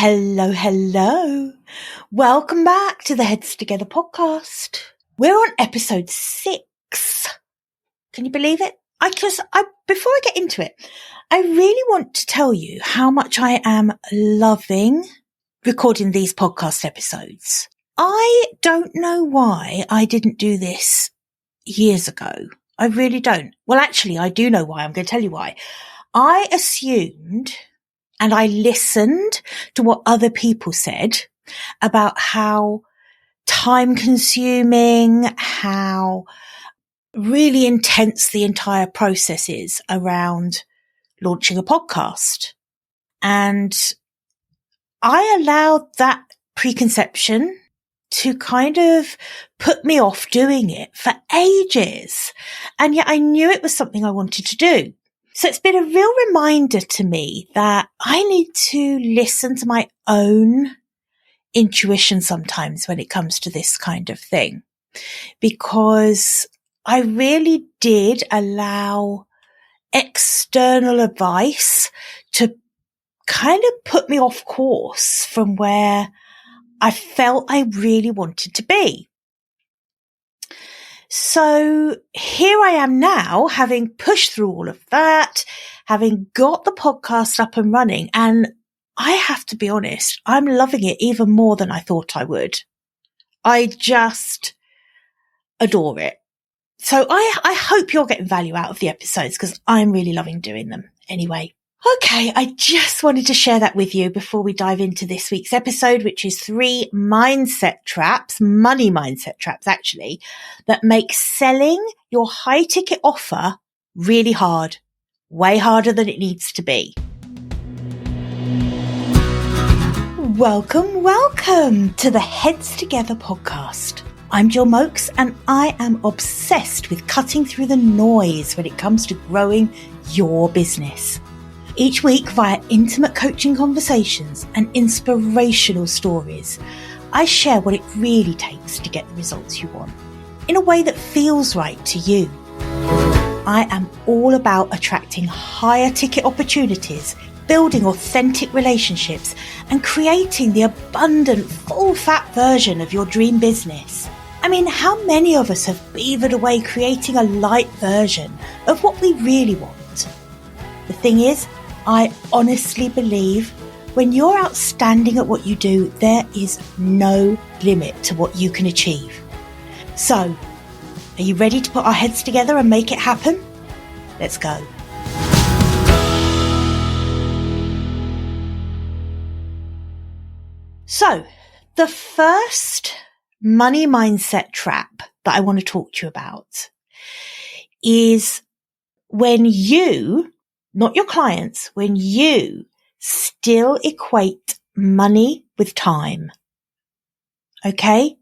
Hello, hello. Welcome back to the Heads Together podcast. We're on episode 6. Can you believe it? Before I get into it, I really want to tell you how much I am loving recording these podcast episodes. I don't know why I didn't do this years ago. I really don't. Well, actually, I do know why. I'm going to tell you why. I assumed and I listened to what other people said about how time consuming, how really intense the entire process is around launching a podcast. And I allowed that preconception to kind of put me off doing it for ages. And yet I knew it was something I wanted to do. So it's been a real reminder to me that I need to listen to my own intuition sometimes when it comes to this kind of thing, because I really did allow external advice to kind of put me off course from where I felt I really wanted to be. So here I am now, having pushed through all of that, having got the podcast up and running, and I have to be honest, I'm loving it even more than I thought I would. I just adore it. So I hope you're getting value out of the episodes because I'm really loving doing them anyway. Okay, I just wanted to share that with you before we dive into this week's episode, which is 3 mindset traps, money mindset traps actually, that make selling your high ticket offer really hard, way harder than it needs to be. Welcome to the Heads Together podcast. I'm Jill Mokes and I am obsessed with cutting through the noise when it comes to growing your business. Each week, via intimate coaching conversations and inspirational stories, I share what it really takes to get the results you want in a way that feels right to you. I am all about attracting higher ticket opportunities, building authentic relationships, and creating the abundant, full-fat version of your dream business. I mean, how many of us have beavered away creating a light version of what we really want? The thing is, I honestly believe when you're outstanding at what you do, there is no limit to what you can achieve. So, are you ready to put our heads together and make it happen? Let's go. So, the first money mindset trap that I want to talk to you about is when you, not your clients, when you still equate money with time. Okay?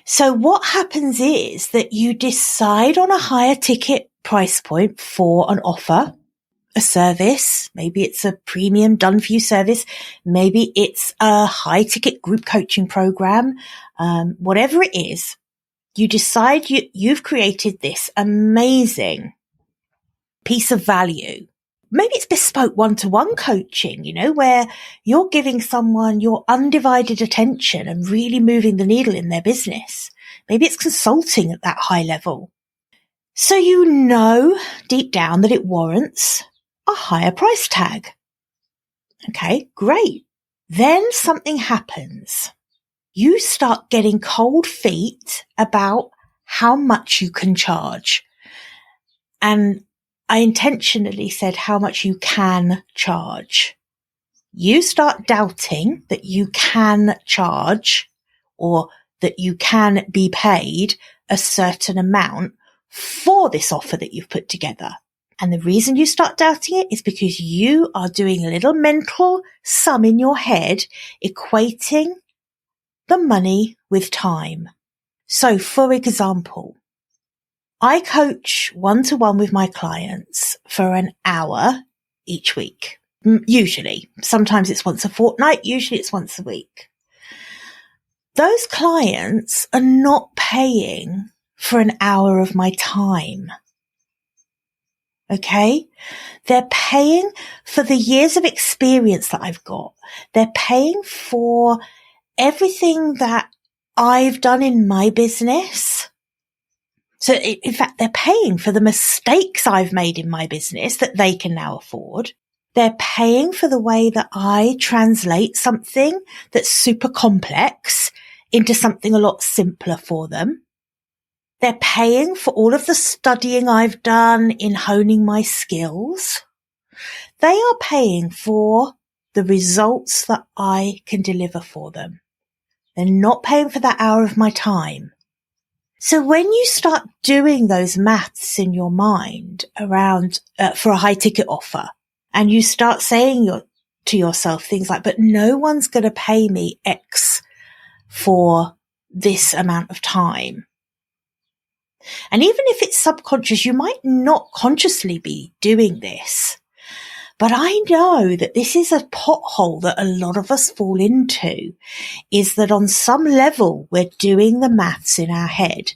So what happens is that you decide on a higher ticket price point for an offer, a service. Maybe it's a premium done for you service. Maybe it's a high ticket group coaching program. Whatever it is, you decide you've created this amazing piece of value. Maybe it's bespoke one-to-one coaching, where you're giving someone your undivided attention and really moving the needle in their business. Maybe it's consulting at that high level. So you know deep down that it warrants a higher price tag. Okay, great. Then something happens. You start getting cold feet about how much you can charge. And I intentionally said how much you can charge. You start doubting that you can charge or that you can be paid a certain amount for this offer that you've put together. And the reason you start doubting it is because you are doing a little mental sum in your head, equating the money with time. So, for example, I coach one-to-one with my clients for an hour each week. Usually. Sometimes it's once a fortnight. Usually it's once a week. Those clients are not paying for an hour of my time. Okay. They're paying for the years of experience that I've got. They're paying for everything that I've done in my business. So in fact, they're paying for the mistakes I've made in my business that they can now afford. They're paying for the way that I translate something that's super complex into something a lot simpler for them. They're paying for all of the studying I've done in honing my skills. They are paying for the results that I can deliver for them. They're not paying for that hour of my time. So when you start doing those maths in your mind around for a high ticket offer, and you start saying to yourself things like, but no one's going to pay me X for this amount of time. And even if it's subconscious, you might not consciously be doing this. But I know that this is a pothole that a lot of us fall into, is that on some level we're doing the maths in our head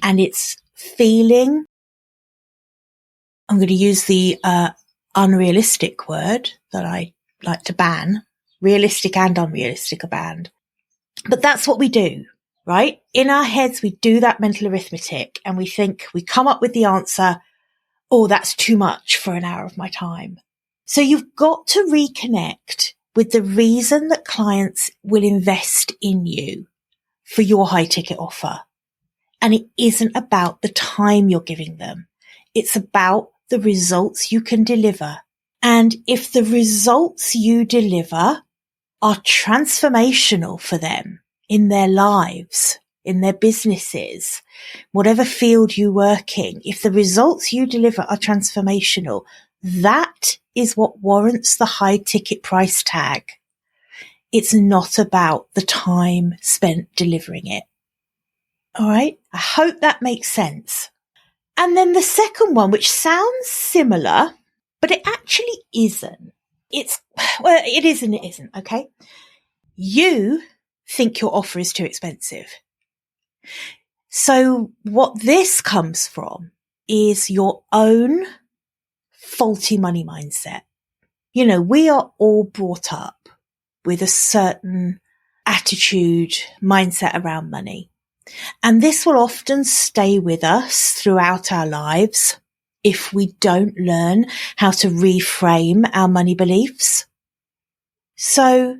and it's feeling, I'm going to use the unrealistic word that I like to ban. Realistic and unrealistic are banned. But that's what we do, right? In our heads, we do that mental arithmetic and we think, we come up with the answer, oh, that's too much for an hour of my time. So you've got to reconnect with the reason that clients will invest in you for your high ticket offer. And it isn't about the time you're giving them. It's about the results you can deliver. And if the results you deliver are transformational for them in their lives, in their businesses, whatever field you work in, if the results you deliver are transformational, that is what warrants the high ticket price tag. It's not about the time spent delivering it. All right. I hope that makes sense. And then the second one, which sounds similar, but it actually isn't. It is and it isn't. Okay. You think your offer is too expensive. So what this comes from is your own faulty money mindset. You know, we are all brought up with a certain attitude, mindset around money. And this will often stay with us throughout our lives if we don't learn how to reframe our money beliefs. So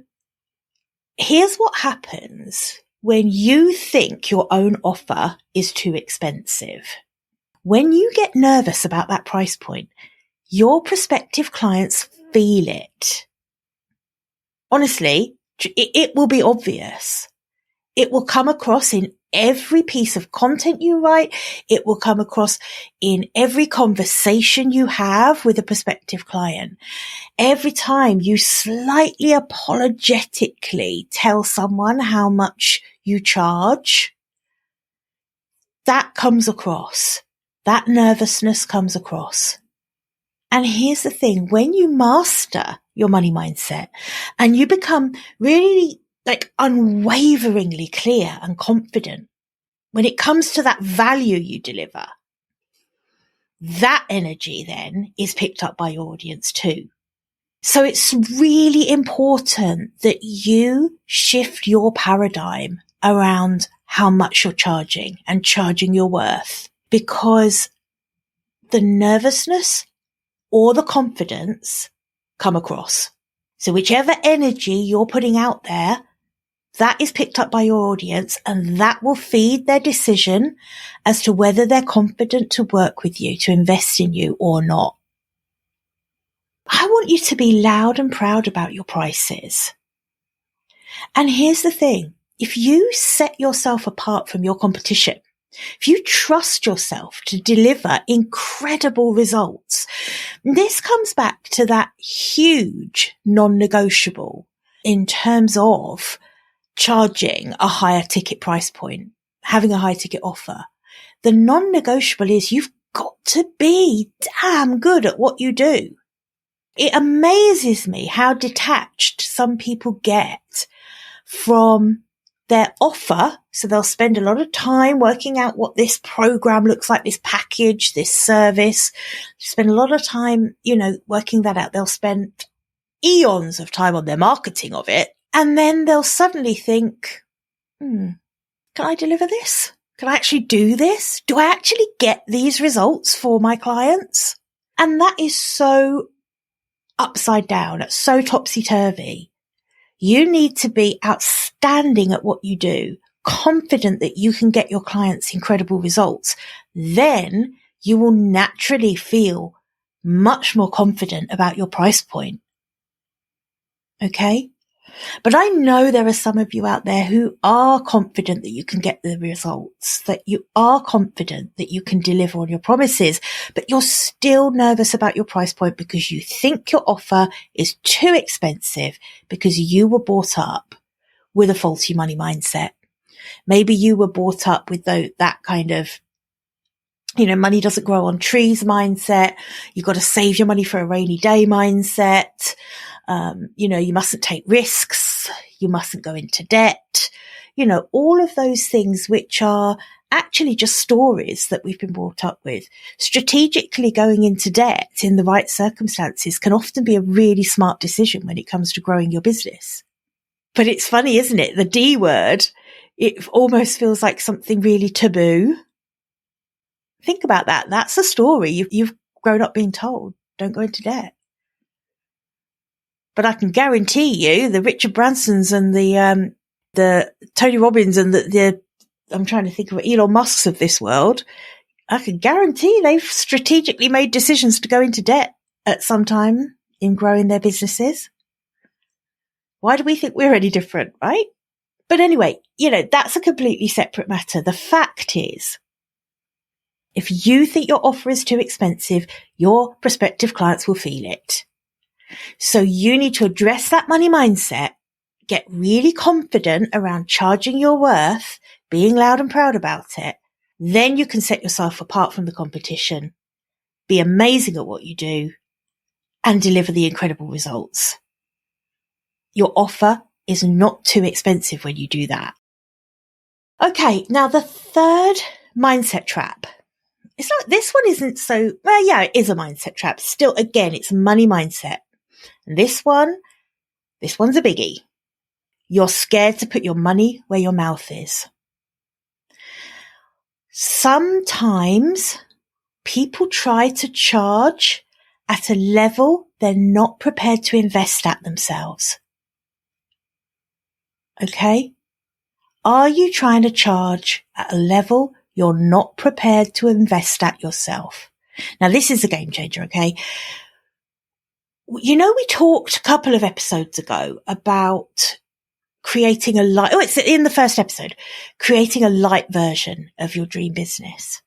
here's what happens when you think your own offer is too expensive. When you get nervous about that price point, your prospective clients feel it. Honestly, it will be obvious. It will come across in every piece of content you write. It will come across in every conversation you have with a prospective client. Every time you slightly apologetically tell someone how much you charge, that comes across. That nervousness comes across. And here's the thing, when you master your money mindset and you become really unwaveringly clear and confident when it comes to that value you deliver, that energy then is picked up by your audience too. So it's really important that you shift your paradigm around how much you're charging and charging your worth, because the nervousness or the confidence come across. So whichever energy you're putting out there, that is picked up by your audience and that will feed their decision as to whether they're confident to work with you, to invest in you or not. I want you to be loud and proud about your prices. And here's the thing. If you set yourself apart from your competition, if you trust yourself to deliver incredible results, this comes back to that huge non-negotiable in terms of charging a higher ticket price point, having a high ticket offer. The non-negotiable is you've got to be damn good at what you do. It amazes me how detached some people get from their offer. So they'll spend a lot of time working out what this program looks like, this package, this service, spend a lot of time, working that out. They'll spend eons of time on their marketing of it. And then they'll suddenly think, can I deliver this? Can I actually do this? Do I actually get these results for my clients? And that is so upside down. It's so topsy-turvy. You need to be outstanding at what you do, confident that you can get your clients incredible results. Then you will naturally feel much more confident about your price point. Okay? But I know there are some of you out there who are confident that you can get the results, that you are confident that you can deliver on your promises, but you're still nervous about your price point because you think your offer is too expensive because you were brought up with a faulty money mindset. Maybe you were brought up with that kind of, money doesn't grow on trees mindset. You've got to save your money for a rainy day mindset. You mustn't take risks. You mustn't go into debt. All of those things which are actually just stories that we've been brought up with. Strategically going into debt in the right circumstances can often be a really smart decision when it comes to growing your business. But it's funny, isn't it? The D word, it almost feels like something really taboo. Think about that. That's a story you've grown up being told. Don't go into debt. But I can guarantee you the Richard Bransons and the Tony Robbins and the I'm trying to think of Elon Musk's of this world. I can guarantee they've strategically made decisions to go into debt at some time in growing their businesses. Why do we think we're any different, right? But anyway, that's a completely separate matter. The fact is, if you think your offer is too expensive, your prospective clients will feel it. So you need to address that money mindset, get really confident around charging your worth, being loud and proud about it. Then you can set yourself apart from the competition, be amazing at what you do, and deliver the incredible results. Your offer is not too expensive when you do that. Okay, now the third mindset trap. It's like this one isn't so, well, yeah, it is a mindset trap. Still, again, it's money mindset. And this one's a biggie. You're scared to put your money where your mouth is. Sometimes people try to charge at a level they're not prepared to invest at themselves. Okay? Are you trying to charge at a level you're not prepared to invest at yourself? Now, this is a game changer, okay? We talked a couple of episodes ago about creating it's in the first episode, creating a light version of your dream business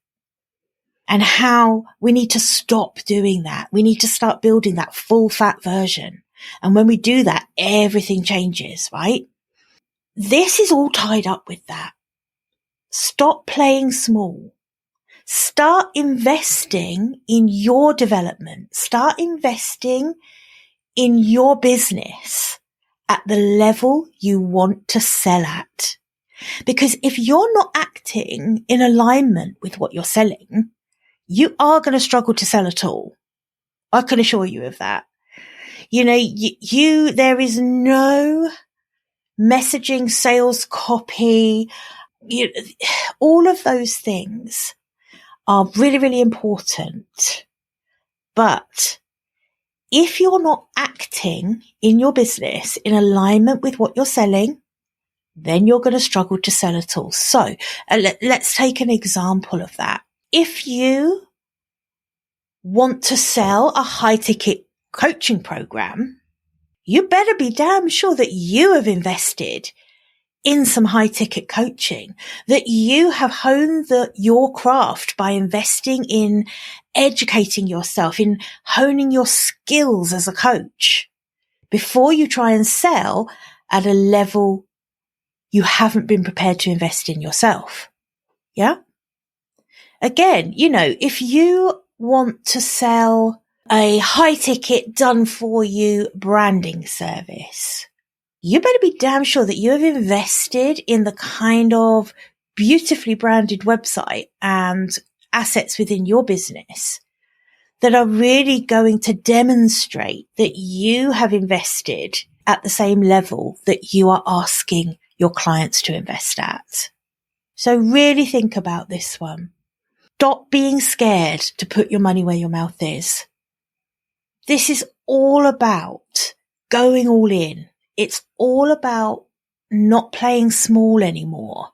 and how we need to stop doing that. We need to start building that full fat version. And when we do that, everything changes, right? This is all tied up with that. Stop playing small. Start investing in your development. Start investing in your business at the level you want to sell at. Because if you're not acting in alignment with what you're selling, you are going to struggle to sell at all. I can assure you of that. There is no messaging, sales copy, all of those things are really, really important. But if you're not acting in your business in alignment with what you're selling, then you're going to struggle to sell at all. So let's take an example of that. If you want to sell a high ticket coaching program, you better be damn sure that you have invested in some high ticket coaching, that you have honed your craft by investing in educating yourself, in honing your skills as a coach before you try and sell at a level you haven't been prepared to invest in yourself. Yeah. Again, if you want to sell a high ticket done for you branding service, you better be damn sure that you have invested in the kind of beautifully branded website and assets within your business that are really going to demonstrate that you have invested at the same level that you are asking your clients to invest at. So really think about this one. Stop being scared to put your money where your mouth is. This is all about going all in. It's all about not playing small anymore.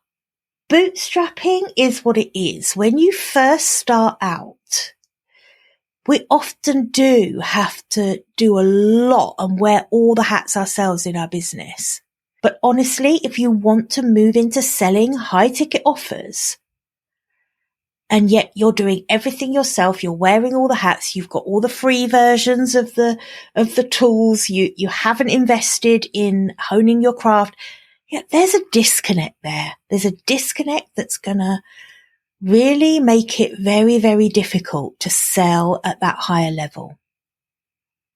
Bootstrapping is what it is. When you first start out, we often do have to do a lot and wear all the hats ourselves in our business. But honestly, if you want to move into selling high ticket offers, and yet you're doing everything yourself, you're wearing all the hats, you've got all the free versions of the tools, you haven't invested in honing your craft, yeah, there's a disconnect there. There's a disconnect that's gonna really make it very, very difficult to sell at that higher level.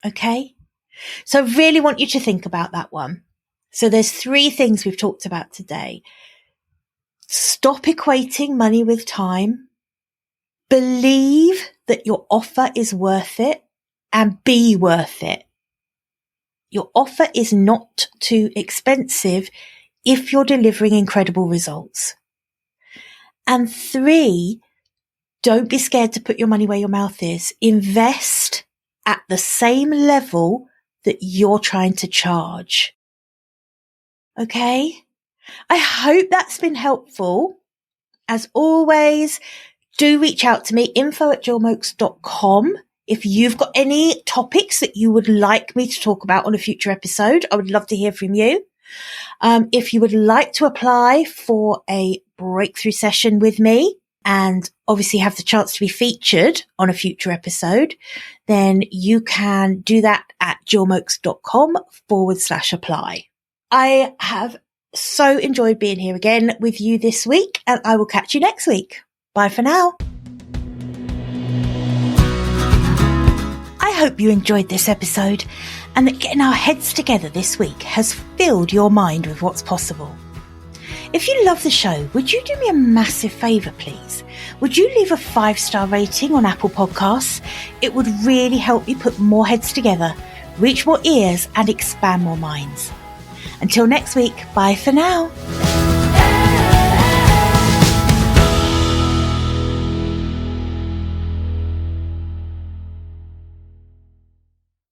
Okay? So I really want you to think about that one. So there's 3 things we've talked about today. Stop equating money with time. Believe that your offer is worth it and be worth it. Your offer is not too expensive if you're delivering incredible results. And 3, don't be scared to put your money where your mouth is. Invest at the same level that you're trying to charge. Okay? I hope that's been helpful. As always, do reach out to me, info@jillmoakes.com. If you've got any topics that you would like me to talk about on a future episode, I would love to hear from you. If you would like to apply for a breakthrough session with me and obviously have the chance to be featured on a future episode, then you can do that at jillmoakes.com/apply. I have so enjoyed being here again with you this week, and I will catch you next week. Bye for now. I hope you enjoyed this episode and that getting our heads together this week has filled your mind with what's possible. If you love the show, would you do me a massive favour, please? Would you leave a 5-star rating on Apple Podcasts? It would really help me put more heads together, reach more ears and expand more minds. Until next week, bye for now.